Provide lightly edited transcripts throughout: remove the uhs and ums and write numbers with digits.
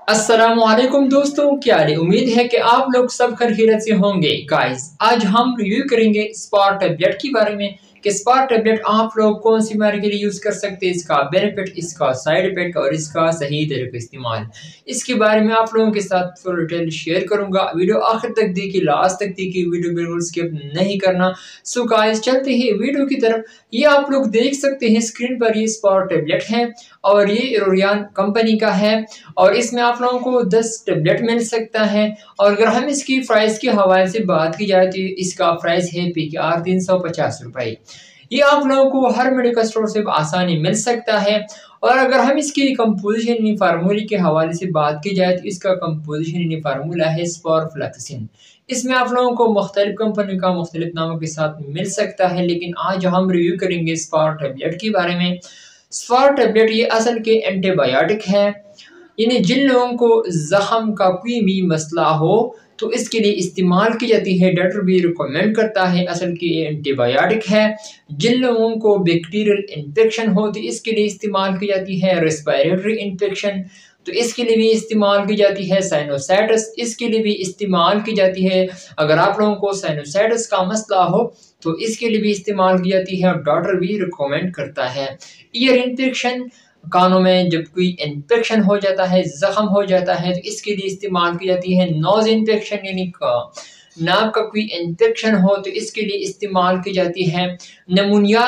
अस्सलामुअलैकुम दोस्तों, क्या हाल है। उम्मीद है कि आप लोग सब खैरियत से होंगे। गाइस, आज हम रिव्यू करेंगे स्पा टैबलेट के बारे में कि स्पा टैबलेट आप लोग कौन सी बीमारी के लिए यूज़ कर सकते हैं, इसका बेनिफिट, इसका साइड इफेक्ट और इसका सही तरीके इस्तेमाल। इसके बारे में आप लोगों के साथ फुल डिटेल शेयर करूंगा। वीडियो आखिर तक देखिए, लास्ट तक देखिए, वीडियो बिल्कुल स्किप नहीं करना। सो गाइस, चलते हैं वीडियो की तरफ। ये आप लोग देख सकते हैं स्क्रीन पर, ये स्पा टैबलेट है और ये रोरियान कंपनी का है और इसमें आप लोगों को 10 टेबलेट मिल सकता है। और अगर हम इसकी प्राइस के हवाले से बात की जाए तो इसका प्राइस है PKR 350 रुपये। ये आप लोगों को हर मेडिकल स्टोर से आसानी मिल सकता है। और अगर हम इसकी कंपोजिशन यानी फार्मूले के हवाले से बात की जाए तो इसका कंपोजिशन यानी फार्मूला है स्पारफ्लैक्सिन। इसमें आप लोगों को मुख्तलिफ कंपनी का मुख्तलिफ नामों के साथ मिल सकता है, लेकिन आज हम रिव्यू करेंगे स्पार टेबलेट के बारे में। स्पार टेबलेट ये असल के एंटीबायोटिक है, यानी जिन लोगों को जख्म का कोई भी मसला हो तो इसके लिए इस्तेमाल की जाती है। डॉक्टर भी रिकमेंड करता है। असल की ये एंटीबायोटिक है। जिन लोगों को बैक्टीरियल इन्फेक्शन हो तो इसके लिए इस्तेमाल की जाती है। रेस्पिरेटरी इन्फेक्शन तो इसके लिए भी इस्तेमाल की जाती है। साइनोसाइटिस इसके लिए भी इस्तेमाल की जाती है। अगर आप लोगों को साइनोसाइटिस का मसला हो तो इसके लिए भी इस्तेमाल की जाती है और डॉक्टर भी रिकमेंड करता है। ईयर इन्फेक्शन, कानों में जब कोई इन्फेक्शन हो जाता है, जख्म हो जाता है तो इसके लिए इस्तेमाल की जाती है। नोज इन्फेक्शन यानी नाक का कोई इन्फेक्शन हो तो इसके लिए इस्तेमाल की जाती है। नमूनिया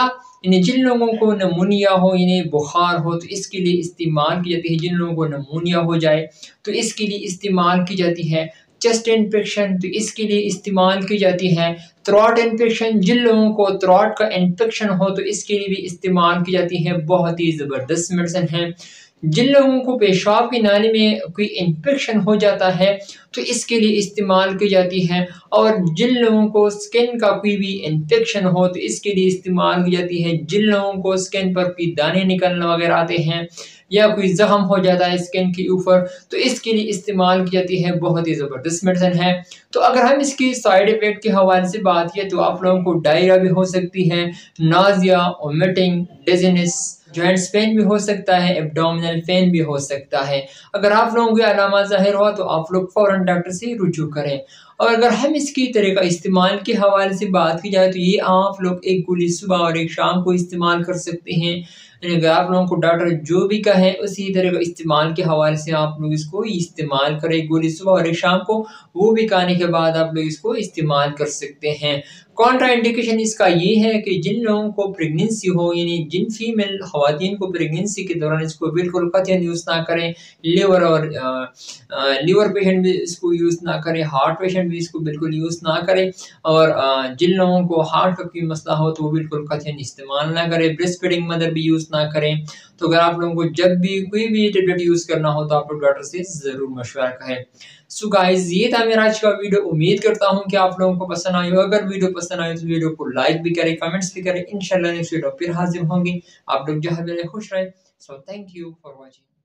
यानी जिन लोगों को नमूनिया हो यानी बुखार हो तो इसके लिए इस्तेमाल की जाती है। जिन लोगों को नमूनिया हो जाए तो इसके लिए इस्तेमाल की जाती है। चेस्ट इन्फेक्शन तो इसके लिए इस्तेमाल की जाती है। थ्रोट इन्फेक्शन, जिन लोगों को थ्रोट का इन्फेक्शन हो तो इसके लिए भी इस्तेमाल की जाती है। बहुत ही ज़बरदस्त मेडिसिन है। जिन लोगों को पेशाब की नाली में कोई इन्फेक्शन हो जाता है तो इसके लिए इस्तेमाल की जाती है। और जिन लोगों को स्किन का कोई भी इन्फेक्शन हो तो इसके लिए इस्तेमाल की जाती है। जिन लोगों को स्किन पर कोई दाने निकलना वगैरह आते हैं या कोई जख्म हो जाता है स्किन के ऊपर तो इसके लिए इस्तेमाल की जाती है। बहुत ही ज़बरदस्त मेडिसिन है। तो अगर हम इसकी साइड इफ़ेक्ट के हवाले से बात किए तो आप लोगों को डायरिया भी हो सकती है, Nazia, vomiting, dizziness, joints pain भी हो सकता है, एब्डोमिनल पेन भी हो सकता है। अगर आप लोगों को अलामा ज़ाहिर हुआ तो आप लोग फ़ौरन डॉक्टर से रुजू करें। और अगर हम इसकी तरीका इस्तेमाल के हवाले से बात की जाए तो ये आप लोग एक गोली सुबह और एक शाम को इस्तेमाल कर सकते हैं। अगर आप लोगों को डॉक्टर जो भी कहे उसी तरह का इस्तेमाल के हवाले से आप लोग इसको इस्तेमाल करें। एक गोली सुबह और एक शाम को, वो भी खाने के बाद आप लोग इसको इस्तेमाल कर सकते हैं। कॉन्ट्रा इंडिकेशन इसका ये है कि जिन लोगों को प्रेगनेंसी हो यानी जिन फीमेल खवातीन को प्रेगनेंसी के दौरान इसको बिल्कुल कतई यूज़ ना करें। लीवर पेशेंट भी इसको यूज़ ना करें, हार्ट पेशेंट भी इसको बिल्कुल यूज़ ना करें। और जिन लोगों को हार्ट का कोई मसला हो तो वो बिल्कुल कतई इस्तेमाल ना करें। ब्रेस्ट फीडिंग मदर भी यूज़ ना करें। तो अगर आप लोगों को जब भी कोई भी टेबलेट यूज़ करना हो तो आप लोग डॉक्टर से ज़रूर मशवरा करें। सो गाइस, ये था मेरा आज का वीडियो। उम्मीद करता हूँ कि आप लोगों को पसंद आई हो। अगर वीडियो पसंद आए तो वीडियो को लाइक भी करें, कमेंट्स भी करें। इंशाल्लाह नेक्स्ट वीडियो फिर हाजिर होंगे। आप लोग जहाँ भी रहे खुश रहें। So thank you for watching.